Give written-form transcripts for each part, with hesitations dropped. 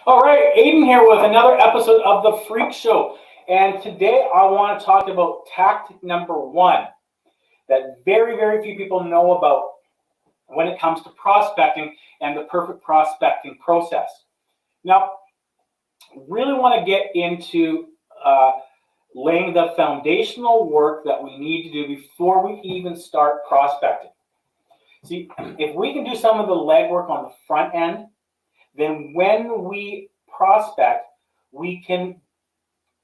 All right, Aiden here with another episode of The Freak Show. And today I want to talk about tactic number one that very few people know about when it comes to prospecting and the perfect prospecting process. Now, really want to get into laying the foundational work that we need to do before we even start prospecting. See, if we can do some of the legwork on the front end, then when we prospect, we can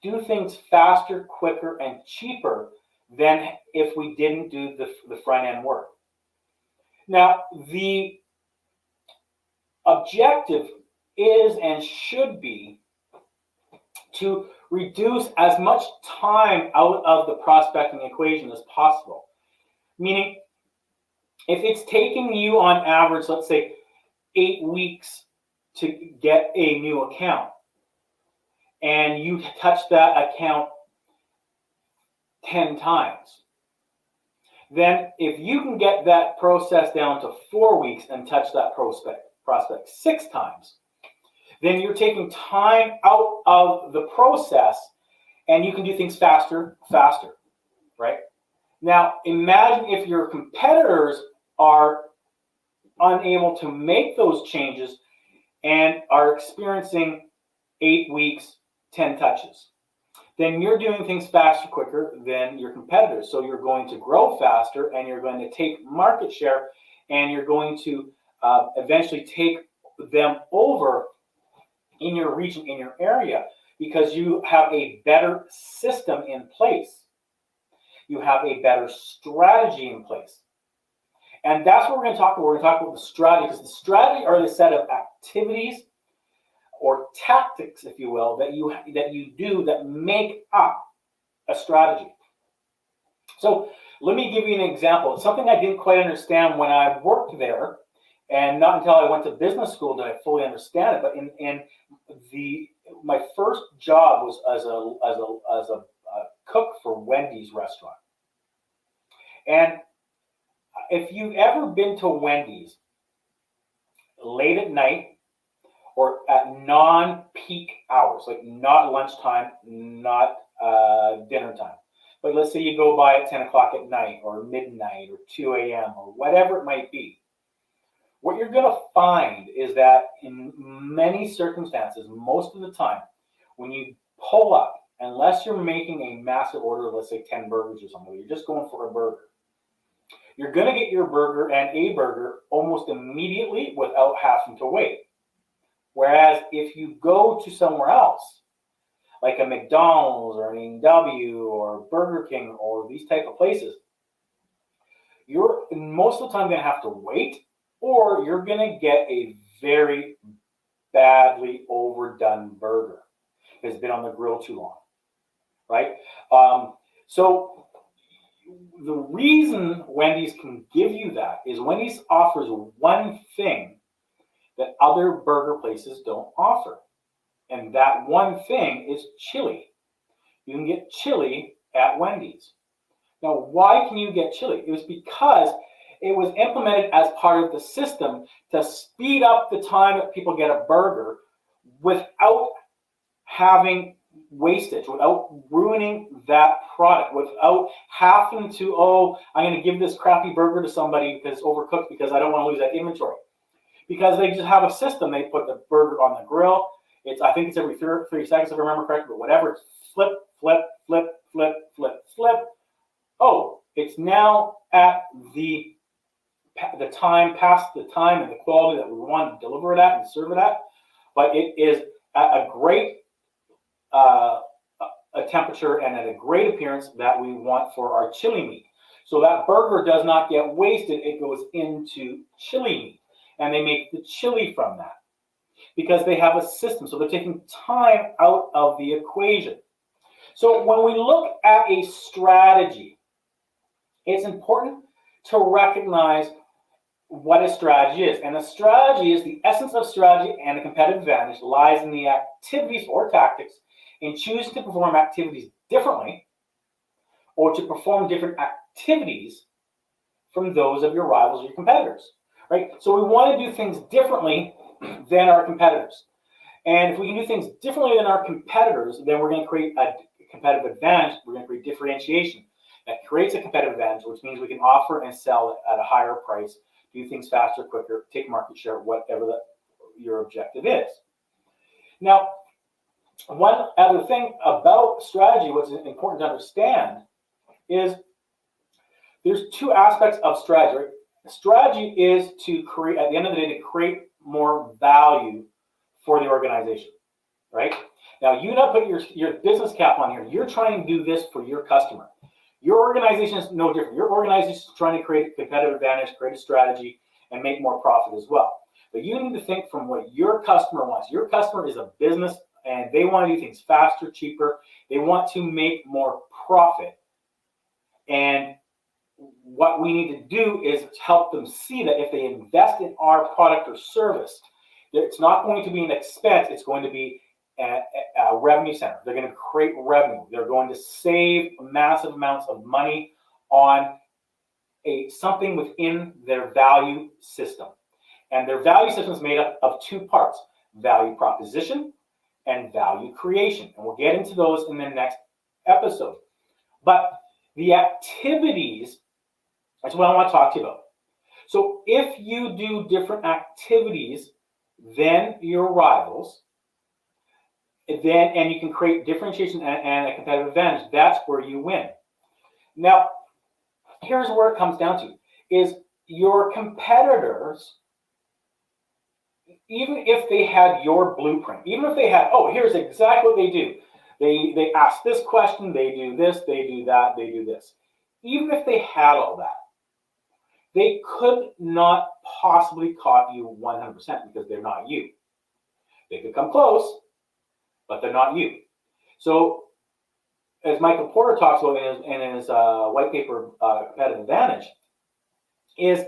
do things faster, quicker, and cheaper than if we didn't do the front end work. Now, the objective is and should be to reduce as much time out of the prospecting equation as possible. Meaning, if it's taking you on average, let's say 8 weeks to get a new account, and you touch that account 10 times, then if you can get that process down to 4 weeks and touch that prospect 6 times, then you're taking time out of the process and you can do things faster, right? Now, imagine if your competitors are unable to make those changes and are experiencing 8 weeks, 10 touches. Then you're doing things faster, quicker than your competitors. So you're going to grow faster and you're going to take market share and you're going to eventually take them over in your region, in your area, because you have a better system in place. You have a better strategy in place. And that's what we're going to talk about. We're going to talk about the strategy, because the strategy are the set of activities or tactics, if you will, that you do that make up a strategy. So let me give you an example. It's something I didn't quite understand when I worked there, and not until I went to business school did I fully understand it. But my first job was as a cook for Wendy's restaurant. And if you've ever been to Wendy's late at night or at non-peak hours, like not lunchtime, not dinner time, but let's say you go by at 10 o'clock at night or midnight or 2 a.m. or whatever it might be, what you're going to find is that in many circumstances, most of the time, when you pull up, unless you're making a massive order, let's say 10 burgers or something, you're just going for a burger, you're going to get your burger and a burger almost immediately without having to wait. Whereas if you go to somewhere else, like a McDonald's or an A&W or Burger King or these type of places, you're most of the time going to have to wait, or you're going to get a very badly overdone burger that's been on the grill too long, right? So the reason Wendy's can give you that is Wendy's offers one thing that other burger places don't offer. And that one thing is chili. You can get chili at Wendy's. Now, why can you get chili? It was because it was implemented as part of the system to speed up the time that people get a burger without having wastage, without ruining that product, without having to, I'm going to give this crappy burger to somebody because it's overcooked because I don't want to lose that inventory. Because they just have a system. They put the burger on the grill. I think it's every 30 seconds, if I remember correctly, but whatever. It's flip, flip, flip, flip, flip, flip. Oh, it's now at the time, past the time and the quality that we want to deliver it at and serve it at. But it is at a great a temperature and at a great appearance that we want for our chili meat. So that burger does not get wasted. It goes into chili meat. And they make the chili from that because they have a system. So they're taking time out of the equation. So when we look at a strategy, it's important to recognize what a strategy is. And a strategy is the essence of strategy, and the competitive advantage lies in the activities or tactics in choosing to perform activities differently or to perform different activities from those of your rivals or your competitors. Right? So we want to do things differently than our competitors. And if we can do things differently than our competitors, then we're going to create a competitive advantage. We're going to create differentiation that creates a competitive advantage, which means we can offer and sell at a higher price, do things faster, quicker, take market share, whatever your objective is. Now, one other thing about strategy, what's important to understand is there's two aspects of strategy. Right? Strategy is to create, at the end of the day, to create more value for the organization, right? Now, you not put your business cap on here. You're trying to do this for your customer. Your organization is no different. Your organization is trying to create competitive advantage, create a strategy, and make more profit as well. But you need to think from what your customer wants. Your customer is a business, and they want to do things faster, cheaper. They want to make more profit. And what we need to do is help them see that if they invest in our product or service, it's not going to be an expense. It's going to be a revenue center. They're going to create revenue. They're going to save massive amounts of money on something within their value system. And their value system is made up of two parts: value proposition and value creation. And we'll get into those in the next episode. But the activities, that's what I want to talk to you about. So if you do different activities than your rivals, and you can create differentiation and a competitive advantage, that's where you win. Now, here's where it comes down to, is your competitors, even if they had your blueprint, even if they had, oh, here's exactly what they do. They ask this question, they do this, they do that, they do this. Even if they had all that, they could not possibly copy you 100% because they're not you. They could come close, but they're not you. So, as Michael Porter talks about in his white paper, Competitive Advantage, is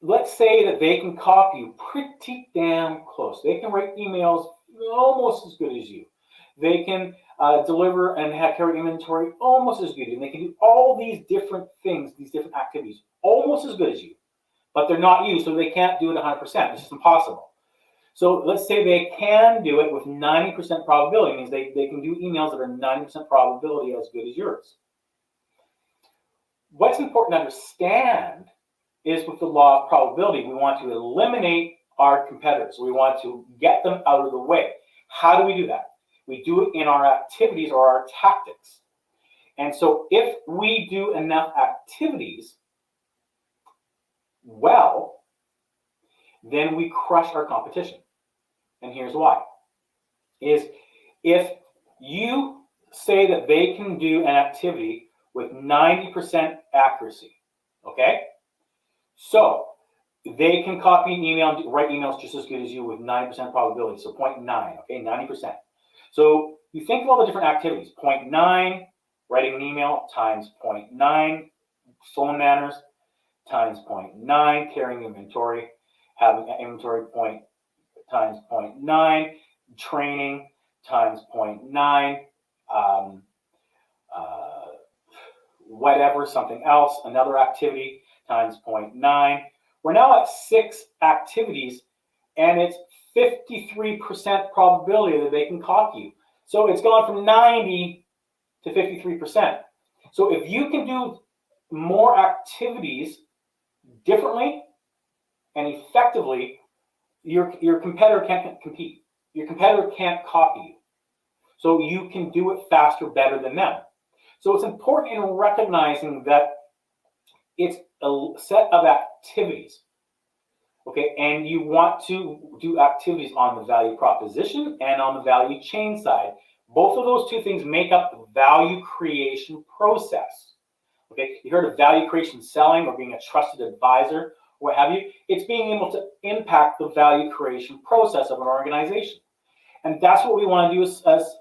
let's say that they can copy you pretty damn close. They can write emails almost as good as you. They can deliver and carry inventory almost as good as you. And they can do all these different things, these different activities, almost as good as you. But they're not you, so they can't do it 100%. It's just impossible. So let's say they can do it with 90% probability. It means they can do emails that are 90% probability as good as yours. What's important to understand is with the law of probability, we want to eliminate our competitors. We want to get them out of the way. How do we do that? We do it in our activities or our tactics. And so if we do enough activities well, then we crush our competition. And here's why. Is if you say that they can do an activity with 90% accuracy, okay? So they can copy an email and write emails just as good as you with 90% probability, so 0.9, okay, 90%. So you think of all the different activities, 0.9, writing an email times 0.9, phone manners times 0.9, carrying inventory, having an inventory point times 0.9, training times 0.9, whatever, something else, another activity times 0.9. We're now at 6 activities, and it's 53% probability that they can copy you. So it's gone from 90 to 53%. So if you can do more activities differently and effectively, your competitor can't compete. Your competitor can't copy you. So you can do it faster, better than them. So it's important in recognizing that it's a set of activities. Okay, and you want to do activities on the value proposition and on the value chain side. Both of those two things make up the value creation process. Okay, you heard of value creation selling or being a trusted advisor, what have you. It's being able to impact the value creation process of an organization. And that's what we want to do as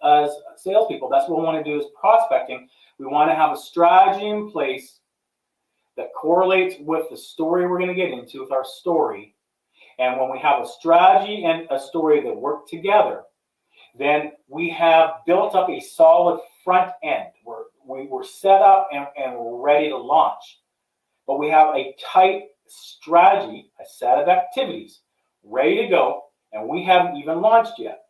salespeople. That's what we want to do as prospecting. We want to have a strategy in place that correlates with the story we're going to get into, with our story. And when we have a strategy and a story that work together, then we have built up a solid front end. We're set up and we're ready to launch. But we have a tight strategy, a set of activities ready to go, and we haven't even launched yet.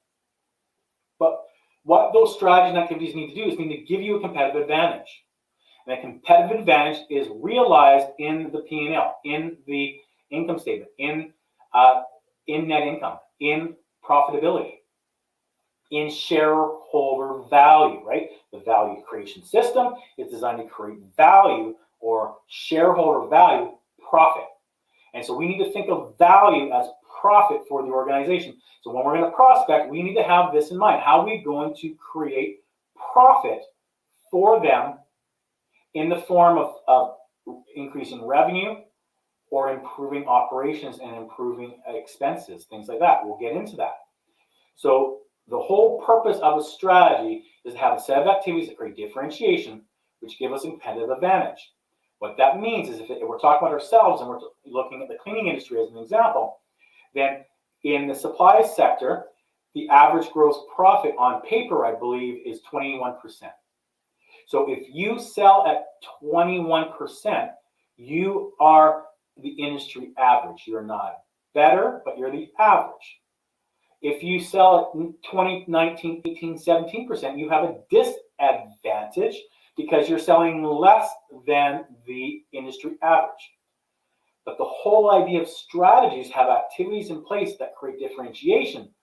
But what those strategies and activities need to do is need to give you a competitive advantage. And a competitive advantage is realized in the P&L, in the income statement, in net income, in profitability, in shareholder value, right? The value creation system is designed to create value or shareholder value, profit. And so we need to think of value as profit for the organization. So when we're going to prospect, we need to have this in mind. How are we going to create profit for them in the form of increasing revenue or improving operations and improving expenses, things like that. We'll get into that. So the whole purpose of a strategy is to have a set of activities that create differentiation, which give us a competitive advantage. What that means is if we're talking about ourselves and we're looking at the cleaning industry as an example, then in the supply sector, the average gross profit on paper, I believe, is 21%. So if you sell at 21%, you are the industry average. You're not better, but you're the average. If you sell at 20, 19, 18, 17%, you have a disadvantage because you're selling less than the industry average. But the whole idea of strategies have activities in place that create differentiation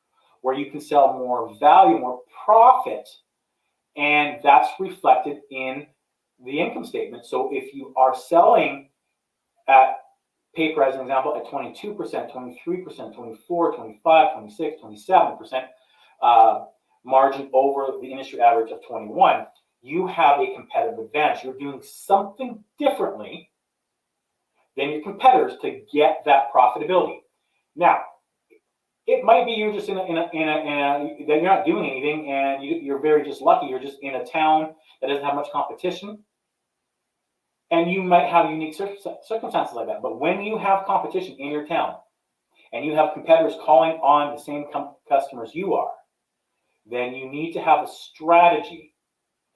where you can sell more value, more profit, and that's reflected in the income statement. So if you are selling at paper, as an example, at 22%, 23%, 24, 25, 26, 27% margin over the industry average of 21, you have a competitive advantage. You're doing something differently than your competitors to get that profitability. Now, it might be you're just that you're not doing anything and you're very just lucky. You're just in a town that doesn't have much competition, and you might have unique circumstances like that. But when you have competition in your town and you have competitors calling on the same customers you are, then you need to have a strategy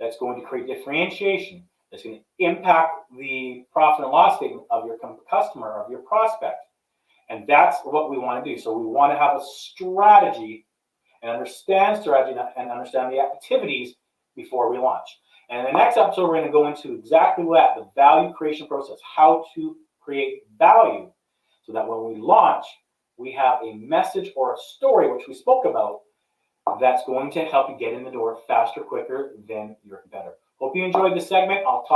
that's going to create differentiation, that's going to impact the profit and loss statement of your customer, of your prospect. And that's what we want to do. So we want to have a strategy and understand strategy and understand the activities before we launch. And in the next episode, we're going to go into exactly that, the value creation process, how to create value so that when we launch, we have a message or a story, which we spoke about, that's going to help you get in the door faster, quicker than your competitor. Hope you enjoyed this segment. I'll talk